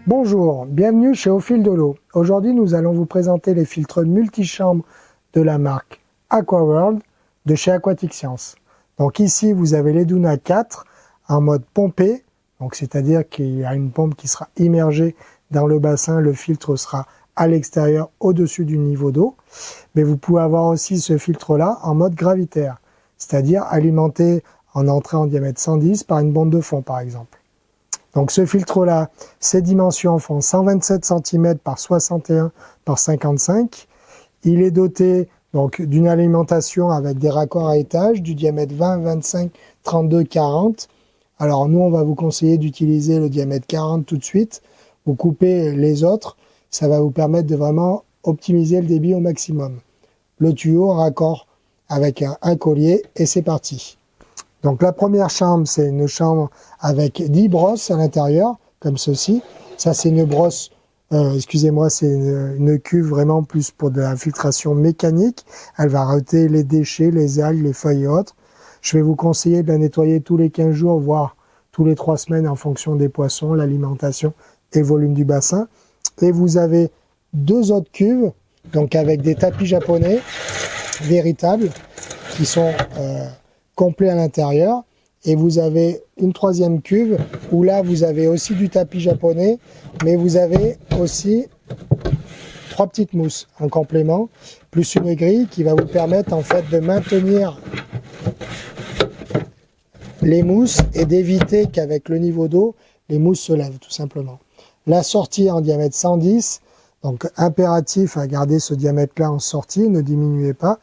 Bonjour, bienvenue chez Au Fil de l'eau. Aujourd'hui, nous allons vous présenter les filtres multichambres de la marque AquaWorld de chez Aquatic Science. Donc ici, vous avez l'Eduna 4 en mode pompé, donc c'est-à-dire qu'il y a une pompe qui sera immergée dans le bassin, le filtre sera à l'extérieur au-dessus du niveau d'eau. Mais vous pouvez avoir aussi ce filtre-là en mode gravitaire, c'est-à-dire alimenté en entrée en diamètre 110 par une bande de fond par exemple. Donc ce filtre-là, ses dimensions font 127 cm par 61 par 55. Il est doté donc d'une alimentation avec des raccords à étage du diamètre 20, 25, 32, 40. Alors nous, on va vous conseiller d'utiliser le diamètre 40 tout de suite. Vous coupez les autres, ça va vous permettre de vraiment optimiser le débit au maximum. Le tuyau raccord avec un collier et c'est parti. Donc la première chambre, c'est une chambre avec 10 brosses à l'intérieur, comme ceci. Ça, c'est une brosse, excusez-moi, c'est une cuve vraiment plus pour de la filtration mécanique. Elle va arrêter les déchets, les algues, les feuilles et autres. Je vais vous conseiller de la nettoyer tous les 15 jours, voire tous les 3 semaines en fonction des poissons, l'alimentation et le volume du bassin. Et vous avez deux autres cuves, donc avec des tapis japonais véritables, qui sont complets à l'intérieur. Et vous avez une troisième cuve où là vous avez aussi du tapis japonais, mais vous avez aussi 3 petites mousses en complément, plus une grille qui va vous permettre en fait de maintenir les mousses et d'éviter qu'avec le niveau d'eau, les mousses se lèvent tout simplement. La sortie en diamètre 110, donc impératif à garder ce diamètre-là en sortie, ne diminuez pas.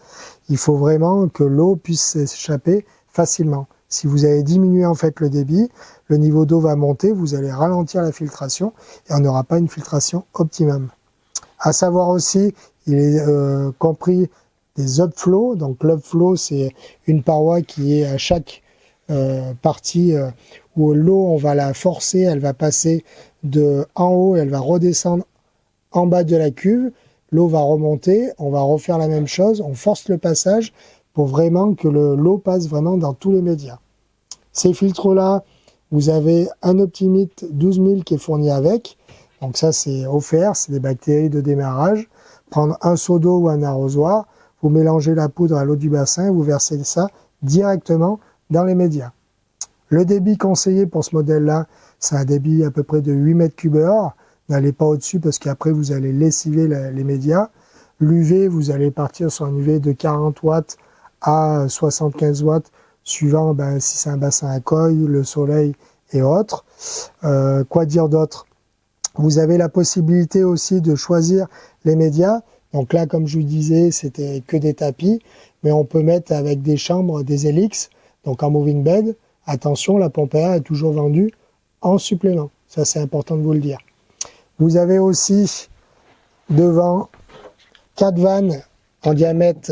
Il faut vraiment que l'eau puisse s'échapper facilement. Si vous avez diminué en fait le débit, le niveau d'eau va monter, vous allez ralentir la filtration et on n'aura pas une filtration optimum. À savoir aussi, il est compris des upflows. Donc l'upflow, c'est une paroi qui est à chaque partie où l'eau, on va la forcer, elle va passer de en haut, elle va redescendre en bas de la cuve. L'eau va remonter, on va refaire la même chose, on force le passage pour vraiment que l'eau passe vraiment dans tous les médias. Ces filtres-là, vous avez un Optimite 12 000 qui est fourni avec. Donc ça, c'est offert, c'est des bactéries de démarrage. Prendre un seau d'eau ou un arrosoir, vous mélangez la poudre à l'eau du bassin, vous versez ça directement dans les médias. Le débit conseillé pour ce modèle-là, c'est un débit à peu près de 8 mètres cubes heure. N'allez pas au-dessus parce qu'après, vous allez lessiver les médias. L'UV, vous allez partir sur un UV de 40 watts à 75 watts, suivant si c'est un bassin à coille, le soleil et autres. Quoi dire d'autre? Vous avez la possibilité aussi de choisir les médias. Donc là, comme je vous disais, c'était que des tapis, mais on peut mettre avec des chambres, des Helix, donc en moving bed. Attention, la pompe à air est toujours vendue en supplément. Ça, c'est important de vous le dire. Vous avez aussi devant 4 vannes en diamètre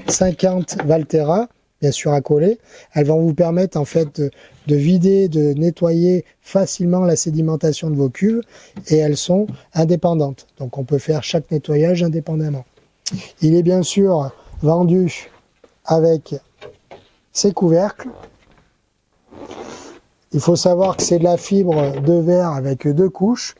50 Valtera, bien sûr à coller. Elles vont vous permettre en fait de vider, de nettoyer facilement la sédimentation de vos cuves et elles sont indépendantes. Donc on peut faire chaque nettoyage indépendamment. Il est bien sûr vendu avec ces couvercles. Il faut savoir que c'est de la fibre de verre avec 2 couches.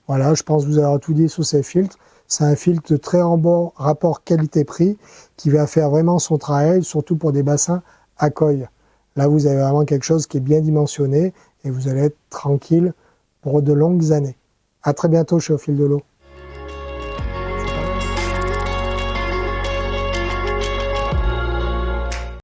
Voilà, je pense vous avoir tout dit sous ces filtres. C'est un filtre très en bon rapport qualité-prix qui va faire vraiment son travail, surtout pour des bassins à coille. Là, vous avez vraiment quelque chose qui est bien dimensionné et vous allez être tranquille pour de longues années. À très bientôt chez Au Fil de l'eau.